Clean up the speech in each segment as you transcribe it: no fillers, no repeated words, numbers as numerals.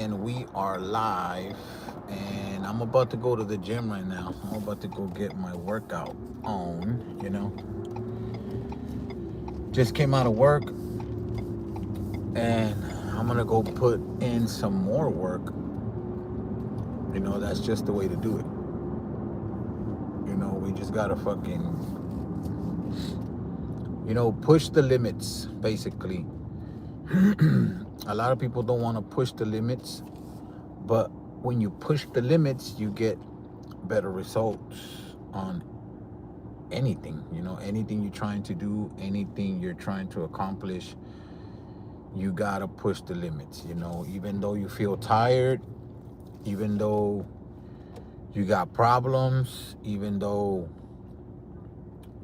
And we are live, and I'm about to go to the gym right now. I'm about to go get my workout on. Just came out of work, and I'm gonna go put in some more work. That's just the way to do it. We just gotta push the limits, basically. A lot of people don't want to push the limits, but when you push the limits, you get better results on anything you're trying to do, anything you're trying to accomplish. You gotta push the limits, even though you feel tired, even though you got problems, even though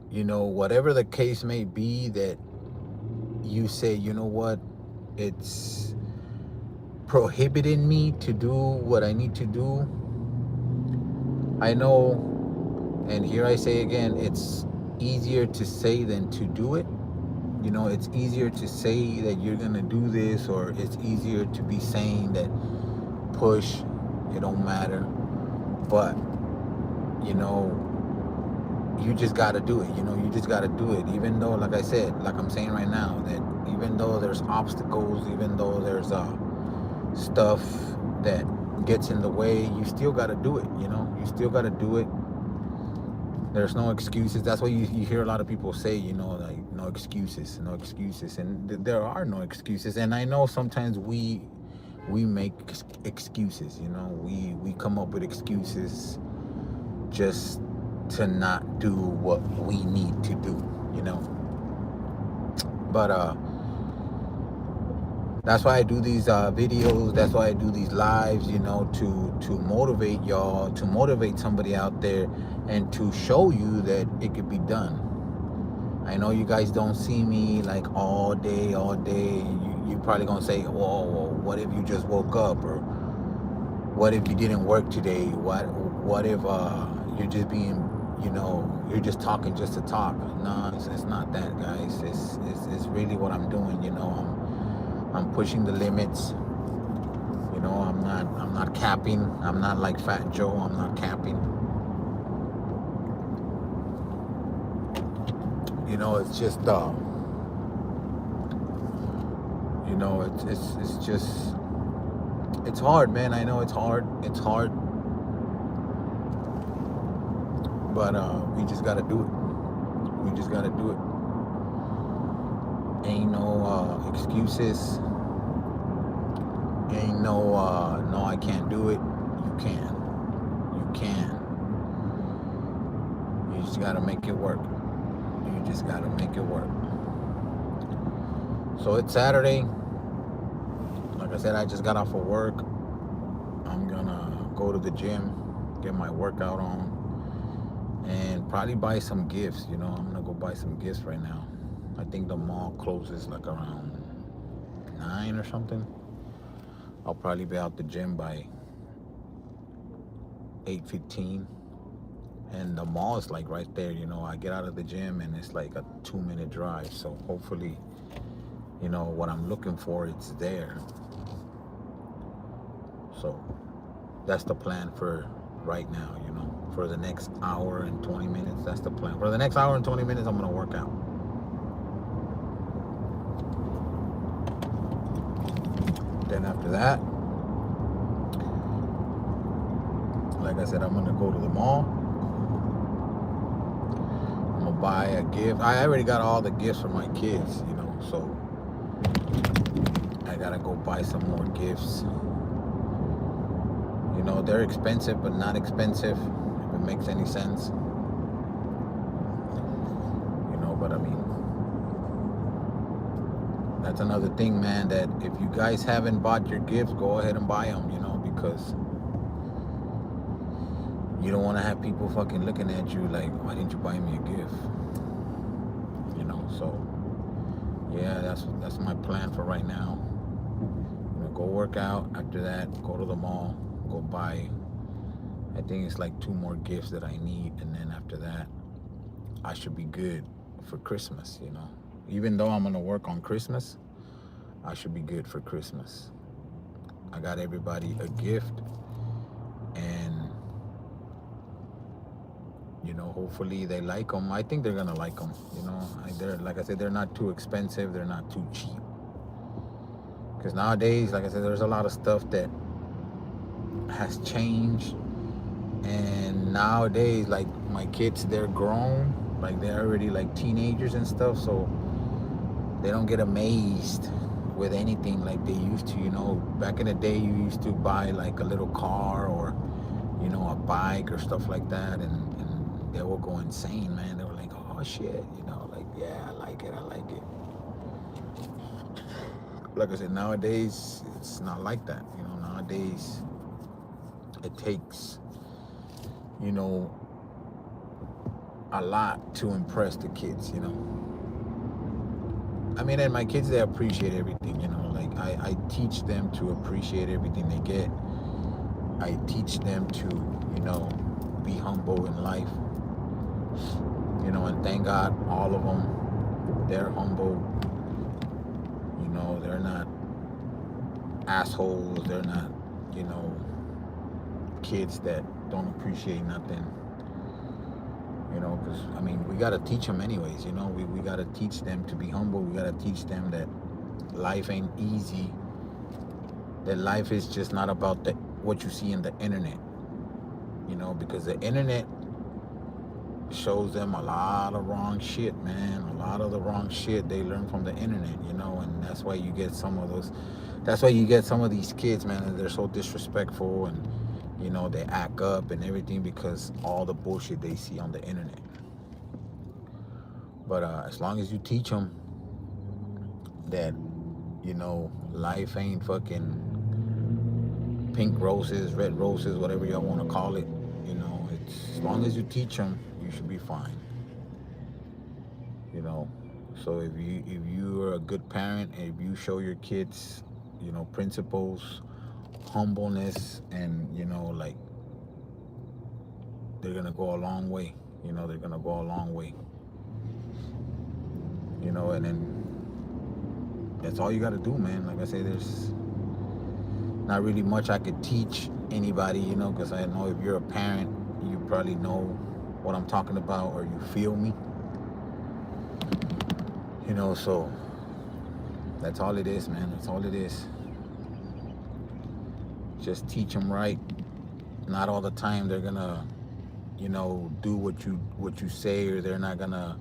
whatever the case may be, that you say, what, it's prohibiting me to do what I need to do. I know, and here I say again, it's easier to say than to do it. It's easier to say that you're gonna do this, or it's easier to be saying that push, it don't matter. But you know, you just gotta do it. You just gotta do it. Even though, like I said, like I'm saying right now, that even though there's obstacles, even though there's stuff that gets in the way, you still gotta do it. You still gotta do it. There's no excuses. That's why you hear a lot of people say, like, no excuses, no excuses. And there are no excuses. And I know sometimes we make excuses, we come up with excuses just to not do what we need to do. But that's why I do these videos. That's why I do these lives, to motivate y'all, to motivate somebody out there, and to show you that it could be done. I know you guys don't see me like all day, all day. You probably gonna say, well, what if you just woke up, or what if you didn't work today? What if you're just being, you're just talking just to talk? No, it's not that, guys. It's really what I'm doing. I'm pushing the limits. I'm not capping. I'm not like Fat Joe. I'm not capping. It's just it's just, it's hard, man. I know it's hard. It's hard, but we just gotta do it. We just gotta do it. Ain't no excuses. Ain't no, I can't do it. You can. You can. You just gotta make it work. You just gotta make it work. So it's Saturday. Like I said, I just got off of work. I'm gonna go to the gym, get my workout on, and probably buy some gifts. I'm gonna go buy some gifts right now. I think the mall closes like around 9 or something. I'll probably be out the gym by 8:15, and the mall is like right there. I get out of the gym and it's like a 2-minute drive. So hopefully, what I'm looking for, it's there. So that's the plan for right now. For the next hour and 20 minutes, that's the plan. For the next hour and 20 minutes, I'm gonna work out. Then after that, like I said, I'm gonna go to the mall. I'm gonna buy a gift. I already got all the gifts for my kids, so I gotta go buy some more gifts. They're expensive, but not expensive, if it makes any sense. But I mean, that's another thing, man, that if you guys haven't bought your gifts, go ahead and buy them, because you don't want to have people fucking looking at you like, why didn't you buy me a gift? So yeah, that's my plan for right now. Go work out. After that, go to the mall, go buy, I think it's like 2 more gifts that I need, and then after that, I should be good for Christmas. Even though I'm gonna work on Christmas, I should be good for Christmas. I got everybody a gift, and hopefully they like them. I think they're gonna like them. They're, like I said, they're not too expensive. They're not too cheap. Because nowadays, like I said, there's a lot of stuff that has changed. And nowadays, like my kids, they're grown. Like they're already like teenagers and stuff. So they don't get amazed with anything like they used to. Back in the day, you used to buy like a little car or, a bike or stuff like that. And they will go insane, man. They were like, oh shit, like, yeah, I like it. Like I said, nowadays it's not like that. Nowadays it takes, a lot to impress the kids. I mean, and my kids, they appreciate everything. Like I teach them to appreciate everything they get. I teach them to, be humble in life. And thank God, all of them, they're humble. They're not assholes. They're not, kids that don't appreciate nothing. Because, I mean, we got to teach them anyways. We got to teach them to be humble. We got to teach them that life ain't easy. That life is just not about what you see in the internet. Because the internet shows them a lot of wrong shit, man. A lot of the wrong shit they learn from the internet, and that's why you get some of these kids, man, and they're so disrespectful, and they act up and everything because all the bullshit they see on the internet. But as long as you teach them that life ain't fucking pink roses, red roses, whatever y'all want to call it, it's, as long as you teach them, you should be fine. So if you are a good parent, and if you show your kids principles, humbleness, and like, they're gonna go a long way. They're gonna go a long way. And then that's all you got to do, man. Like I say, there's not really much I could teach anybody, because I know if you're a parent, you probably know what I'm talking about, or you feel me. So that's all it is, man. That's all it is. Just teach them right. Not all the time they're gonna, do what you say, or they're not gonna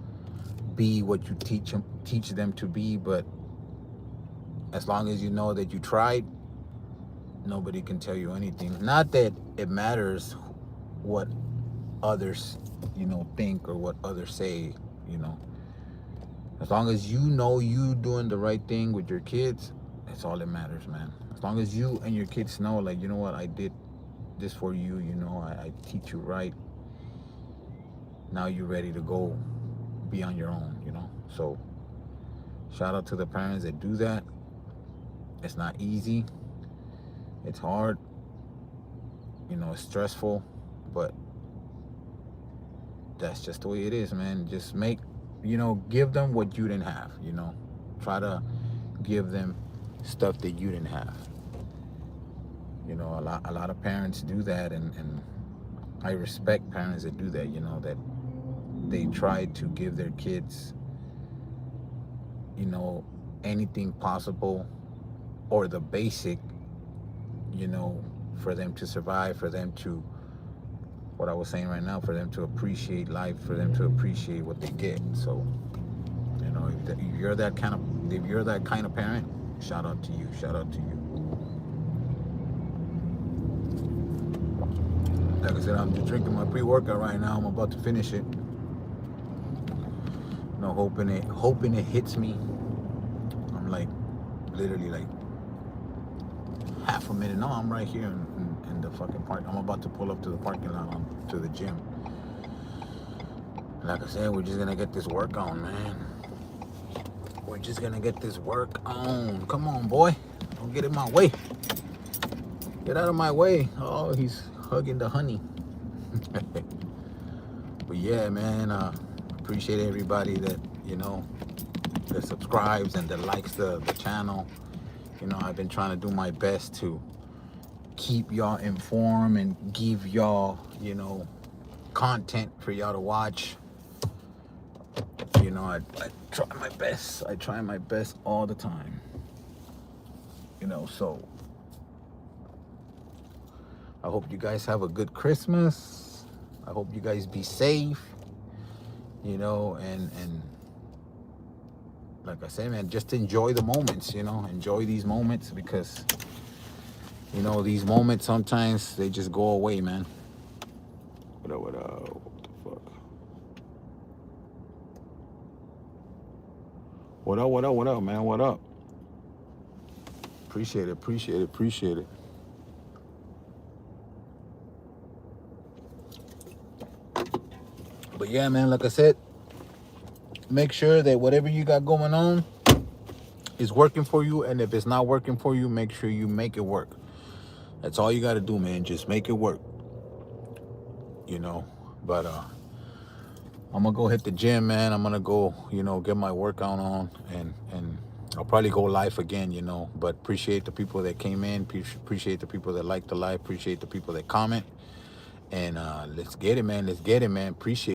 be what you teach them to be. But as long as you know that you tried, nobody can tell you anything. Not that it matters what others, think, or what others say. As long as you know you doing the right thing with your kids, that's all that matters, man. As long as you and your kids know, like, you know what, I did this for you, I teach you right. Now you're ready to go be on your own, So shout out to the parents that do that. It's not easy. It's hard. It's stressful, but that's just the way it is, man. Just give them what you didn't have, Try to give them stuff that you didn't have. A lot of parents do that, and I respect parents that do that, that they try to give their kids, anything possible, or the basic, for them to survive, for them to, what I was saying right now, for them to appreciate life, for them to appreciate what they get. So, if you're that kind of parent, shout out to you. Shout out to you. Like I said, I'm just drinking my pre-workout right now. I'm about to finish it. Hoping it hits me. I'm like literally like half a minute. No, I'm right here in the fucking park. I'm about to pull up to the parking lot to the gym. Like I said, we're just gonna get this work on, man. We're just gonna get this work on. Come on, boy. Don't get in my way. Get out of my way. Oh, he's hugging the honey. But yeah, man, appreciate everybody that, that subscribes and that likes the channel. I've been trying to do my best to keep y'all informed and give y'all, content for y'all to watch. I try my best. I try my best all the time. So I hope you guys have a good Christmas. I hope you guys be safe. And like I said, man, just enjoy the moments. Enjoy these moments, because these moments sometimes they just go away, man. What the fuck? What up, man? What up? Appreciate it. But yeah, man, like I said, make sure that whatever you got going on is working for you. And if it's not working for you, make sure you make it work. That's all you got to do, man. Just make it work. But I'm going to go hit the gym, man. I'm going to go, get my workout on. And I'll probably go live again, But appreciate the people that came in. Appreciate the people that liked the live. Appreciate the people that comment. And let's get it, man. Appreciate it.